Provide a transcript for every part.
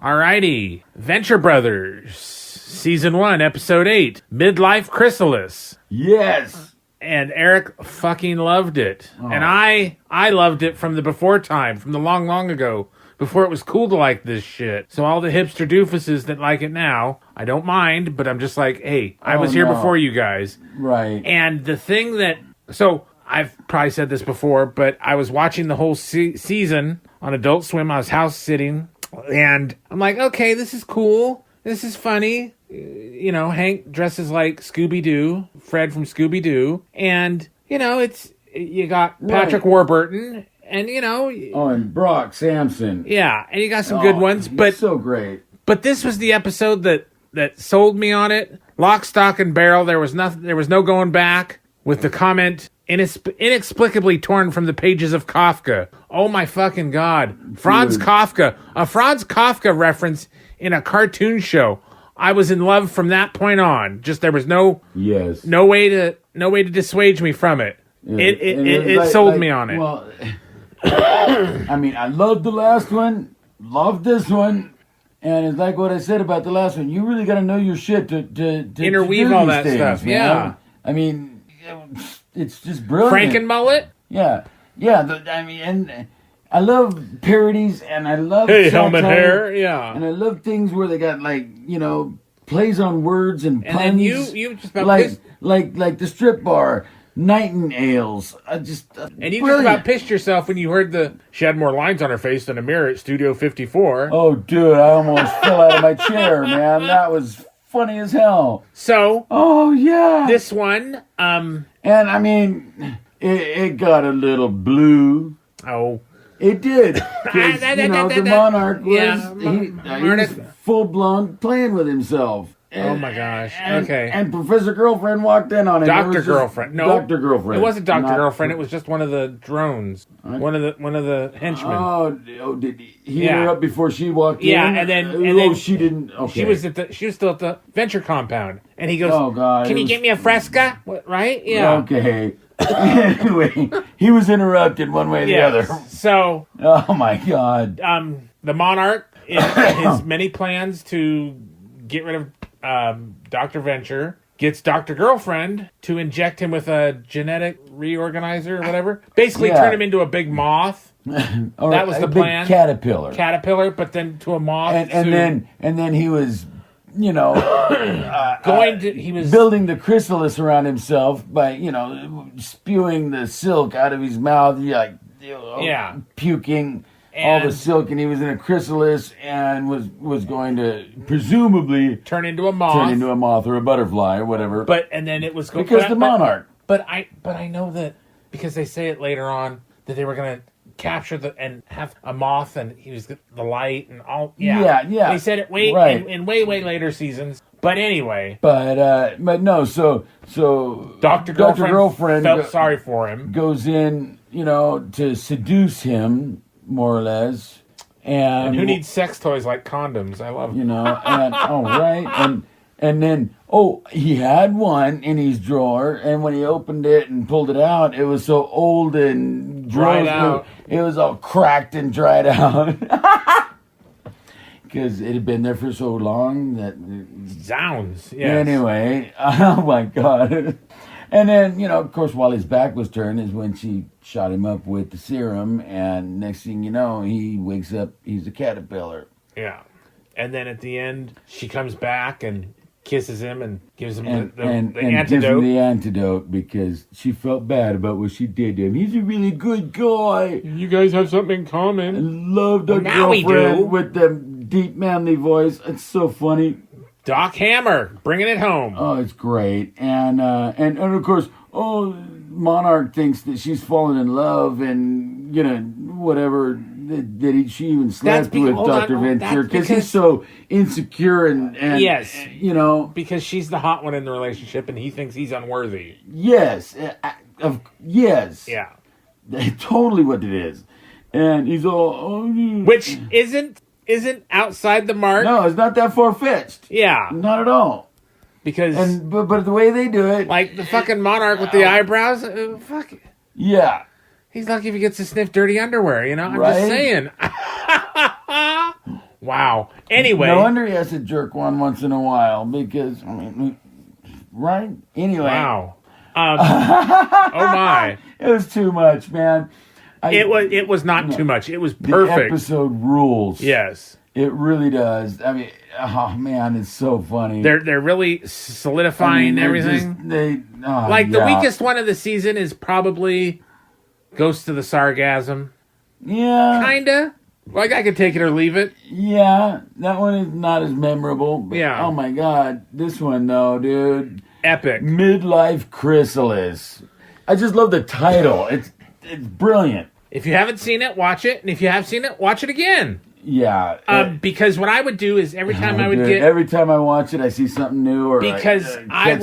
Alrighty. Venture Brothers, Season 1, Episode 8, Midlife Chrysalis. Yes. And Eric fucking loved it. Oh. And I loved it from the before time, from the long, long ago, before it was cool to like this shit. So all the hipster doofuses that like it now, I don't mind, but I'm just like, hey, I was here before you guys. Right. And the thing that... So, I've probably said this before, but I was watching the whole season on Adult Swim. I was house sitting, and I'm like, okay, this is cool. This is funny. You know, Hank dresses like Scooby-Doo, Fred from Scooby-Doo. And, you know, you got Patrick Warburton, and, you know... Oh, and Brock Sampson. Yeah, and you got some good ones, but... so great. But this was the episode that sold me on it. Lock, stock, and barrel. There was no going back with the comment... inexplicably torn from the pages of Kafka. Oh my fucking God. Franz Kafka. A Franz Kafka reference in a cartoon show. I was in love from that point on. Just there was no way to dissuade me from it. Yeah. It sold me on it. Well, I mean, I loved the last one, loved this one, and it's like what I said about the last one. You really got to know your shit to interweave all that stuff. Man. Yeah. I mean, it's just brilliant. Frankenmullet? Yeah. I mean, and I love parodies, and I love helmet hair, yeah. And I love things where they got, like, you know, plays on words and puns. And then you just about like the strip bar, Nightingales. And you brilliant. Just about pissed yourself when you heard she had more lines on her face than a mirror at Studio 54. Oh, dude, I almost fell out of my chair, man. That was funny as hell. So, oh yeah, this one, and I mean, it got a little blue. Oh, it did. The Monarch was full blown playing with himself. Oh my gosh! Okay. And Professor Girlfriend walked in on him. Dr. Girlfriend. No, Dr. Girlfriend. It wasn't Dr. Girlfriend. It was just one of the drones. One of the henchmen. Oh, did he heat her up before she walked in? Yeah, and then she didn't. Okay. She was still at the venture compound, and he goes, "Oh God, can you get me a Fresca?" What, right? Yeah. Okay. Anyway, he was interrupted one way or the other. So. Oh my God. The Monarch, in his many plans to get rid of Dr. Venture, gets Dr. Girlfriend to inject him with a genetic reorganizer or whatever. Basically turn him into a big moth. That was the plan. Big caterpillar, but then to a moth. And then he was, you know, he was building the chrysalis around himself by, you know, spewing the silk out of his mouth, puking. All the silk, and he was in a chrysalis and was going to presumably turn into a moth or a butterfly or whatever. And then it was going because the Monarch. But I know that because they say it later on that they were going to capture and have a moth, and he was the light and all. Yeah. They said it in way later seasons. But anyway. But no. So Dr. Girlfriend felt sorry for him. Goes in, you know, to seduce him. More or less, and who needs sex toys like condoms? I love, you know, and and then he had one in his drawer, and when he opened it and pulled it out, it was so old and dried out. It was all cracked and dried out because it had been there for so long that sounds. Yes. Anyway, oh my God. And then, you know, of course, while his back was turned is when she shot him up with the serum. And next thing you know, he wakes up, he's a caterpillar. Yeah. And then at the end, she comes back and kisses him and gives him the antidote. Gives him the antidote because she felt bad about what she did to him. He's a really good guy. You guys have something in common. I love the girlfriend with the deep, manly voice. It's so funny. Doc Hammer, bringing it home. Oh, it's great. And of course, Monarch thinks that she's fallen in love and, you know, whatever, she even slept with Dr. Venture because he's so insecure and yes, you know. Because she's the hot one in the relationship and he thinks he's unworthy. Yes. Yes. Yeah. Totally what it is. And he's all... Which isn't outside the mark. No, it's not that far-fetched. Yeah. Not at all. Because... But the way they do it... Like the fucking Monarch with the eyebrows. Fuck. Yeah. He's lucky if he gets to sniff dirty underwear, you know? I'm just saying. Wow. Anyway. No wonder he has to jerk one once in a while because, right? Anyway. Wow. Oh my. It was too much, man. It was not too much. It was perfect. The episode rules. Yes. It really does. Oh man, it's so funny. They're really solidifying everything. The weakest one of the season is probably Ghost of the Sargasm. Yeah. Kinda. Like, I could take it or leave it. Yeah, that one is not as memorable. But, yeah. Oh my God, this one though, dude. Epic. Midlife Chrysalis. I just love the title. It's brilliant. If you haven't seen it, watch it. And if you have seen it, watch it again. Yeah. Because what I would do is every time every time I watch it, I see something new or because I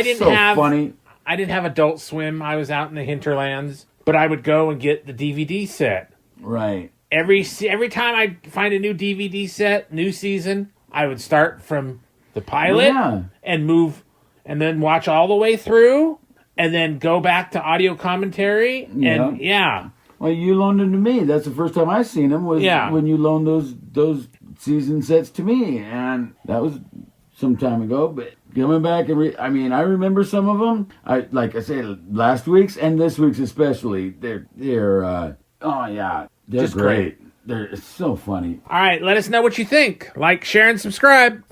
didn't have Adult Swim. I was out in the hinterlands, but I would go and get the DVD set. Right. Every time I find a new DVD set, new season, I would start from the pilot and move, and then watch all the way through, and then go back to audio commentary. And well, you loaned them to me. That's the first time I seen them was when you loaned those season sets to me, and that was some time ago. But coming back and I remember some of them. Like I said, last week's and this week's especially. They're just great. It's so funny. All right, let us know what you think. Like, share, and subscribe.